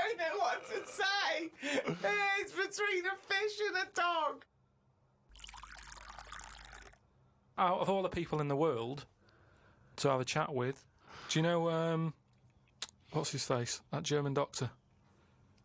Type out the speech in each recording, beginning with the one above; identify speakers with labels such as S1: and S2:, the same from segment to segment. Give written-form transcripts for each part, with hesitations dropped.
S1: I know what to say. It's between a fish and a dog.
S2: Out of all the people in the world to have a chat with, do you know, what's his face? That German doctor.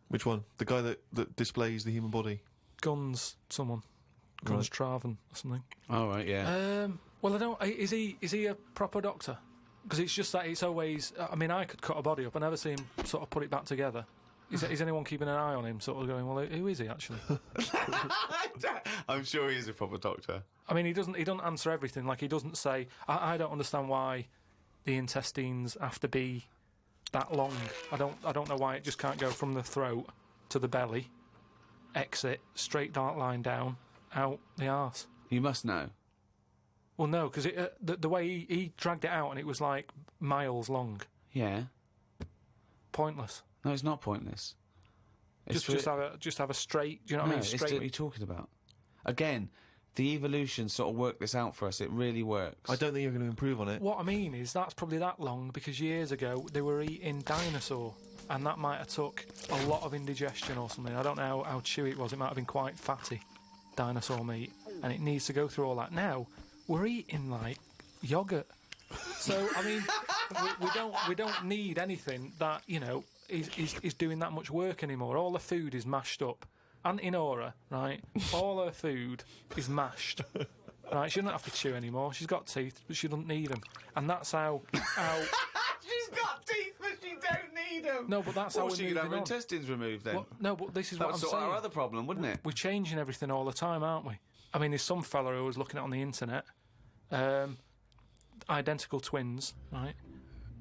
S3: Which one? The guy that displays the human body?
S2: Guns Traven or something.
S4: Oh, right, yeah.
S2: Well, I don't... Is he a proper doctor? Because it's just that it's always... I mean, I could cut a body up. I never see him sort of put it back together. Is anyone keeping an eye on him, sort of going, well, who is he, actually?
S4: I'm sure he is a proper doctor.
S2: I mean, he doesn't answer everything. Like, he doesn't say... I don't understand why the intestines have to be that long. I don't know why it just can't go from the throat to the belly, exit, straight dark line down, out the arse.
S4: You must know.
S2: Well, no, because the way he dragged it out and it was, like, miles long.
S4: Yeah.
S2: Pointless.
S4: No, it's not pointless.
S2: Just have a straight... Do you know what I mean? Straight.
S4: What are you talking about? Again, the evolution sort of worked this out for us. It really works.
S3: I don't think you're going to improve on it.
S2: What I mean is that's probably that long because years ago they were eating dinosaur and that might have took a lot of indigestion or something. I don't know how chewy it was. It might have been quite fatty, dinosaur meat, and it needs to go through all that. Now, we're eating, like, yoghurt. So, I mean, we don't need anything that, you know, is doing that much work anymore. All the food is mashed up. Auntie Nora, right, all her food is mashed. Right, she doesn't have to chew anymore. She's got teeth, but she doesn't need them. And that's how...
S1: She's got teeth, but she don't need them.
S2: No, but that's how we're
S4: she
S2: moving
S4: could have her
S2: on.
S4: intestines removed then.
S2: Well, no, but this is
S4: that
S2: what I'm
S4: would sort
S2: saying.
S4: our other problem, wouldn't it?
S2: We're changing everything all the time, aren't we? I mean, there's some fella who I was looking at on the internet, identical twins, right?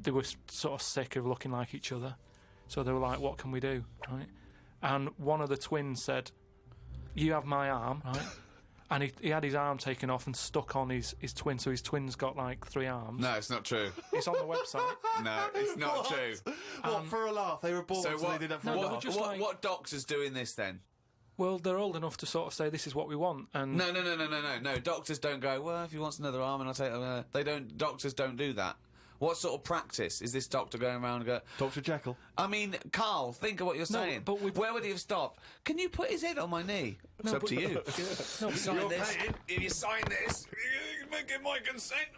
S2: They were sort of sick of looking like each other, so they were like, what can we do, right? And one of the twins said, you have my arm, right? And he had his arm taken off and stuck on his twin, so his twin's got, like, 3 arms.
S4: No, it's not true.
S2: It's on the website.
S4: No, it's not true.
S3: What, for a laugh? They were born, so they did that for a laugh?
S4: What doctor's doing this, then?
S2: Well, they're old enough to sort of say, this is what we want, and...
S4: No. Doctors don't go, well, if he wants another arm, and I'll take... they don't... Doctors don't do that. What sort of practice is this doctor going around and go...
S3: Dr. Jekyll.
S4: I mean, Karl, think of what you're saying.
S2: But
S4: where would he have stopped? Can you put his head on my knee? It's up to you.
S2: No,
S4: Sign this. If you sign this, you can give my consent.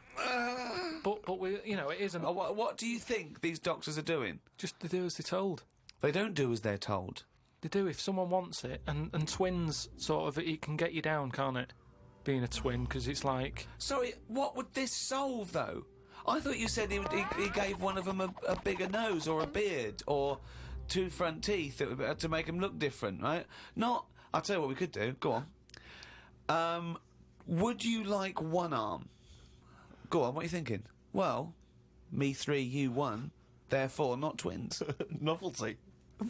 S2: But we, you know, it isn't...
S4: What do you think these doctors are doing?
S2: Just to do as they're told.
S4: They don't do as they're told.
S2: They do if someone wants it, and twins, sort of, it can get you down, can't it? Being a twin, because it's like...
S4: Sorry, what would this solve, though? I thought you said he gave one of them a bigger nose or a beard or 2 front teeth to make him look different, right? Not... I'll tell you what we could do. Go on. Would you like 1 arm? Go on, what are you thinking? Well, me 3, you 1, therefore not twins.
S3: Novelty.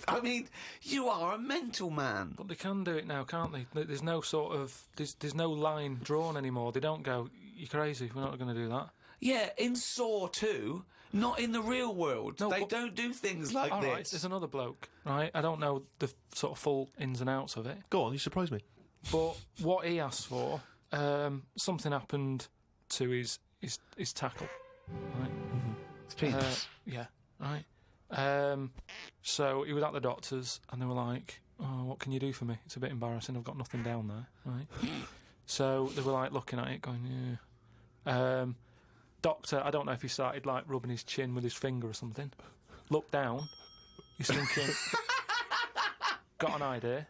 S4: I mean, you are a mental man.
S2: But they can do it now, can't they? There's no sort of... There's no line drawn anymore. They don't go, you're crazy, we're not going to do that.
S4: Yeah, in Saw 2, not in the real world.
S2: No,
S4: they don't do things like
S2: all
S4: this.
S2: Right, there's another bloke, right? I don't know the sort of full ins and outs of it.
S3: Go on, you surprise me.
S2: But what he asked for, something happened to his tackle, right?
S3: Mm-hmm.
S4: It's penis.
S2: Yeah, right. So he was at the doctor's, and they were like, oh, what can you do for me? It's a bit embarrassing, I've got nothing down there, right? So they were, like, looking at it, going, yeah. Doctor, I don't know if he started, like, rubbing his chin with his finger or something. Looked down. He's thinking... got an idea.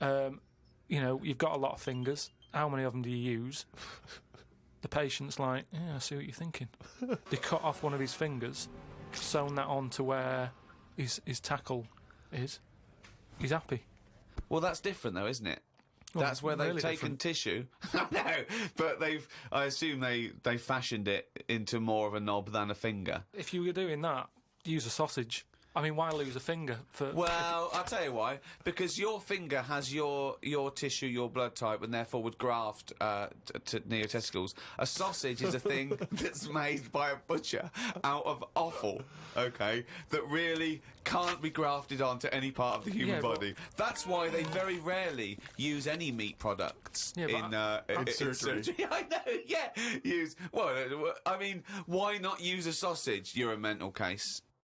S2: You know, you've got a lot of fingers. How many of them do you use? The patient's like, yeah, I see what you're thinking. They cut off one of his fingers, sewn that on to where his tackle is. He's happy.
S4: Well, that's different, though, isn't it?
S2: Well,
S4: that's where they've
S2: really
S4: taken
S2: different.
S4: tissue. No, but I assume they fashioned it into more of a knob than a finger.
S2: If you were doing that, use a sausage. I mean, why lose a finger for...
S4: Well, I'll tell you why. Because your finger has your tissue, your blood type, and therefore would graft to near your testicles. A sausage is a thing that's made by a butcher out of offal, okay, that really can't be grafted onto any part of the human body. That's why they very rarely use any meat products in surgery. I know, yeah. Well, I mean, why not use a sausage? You're a mental case.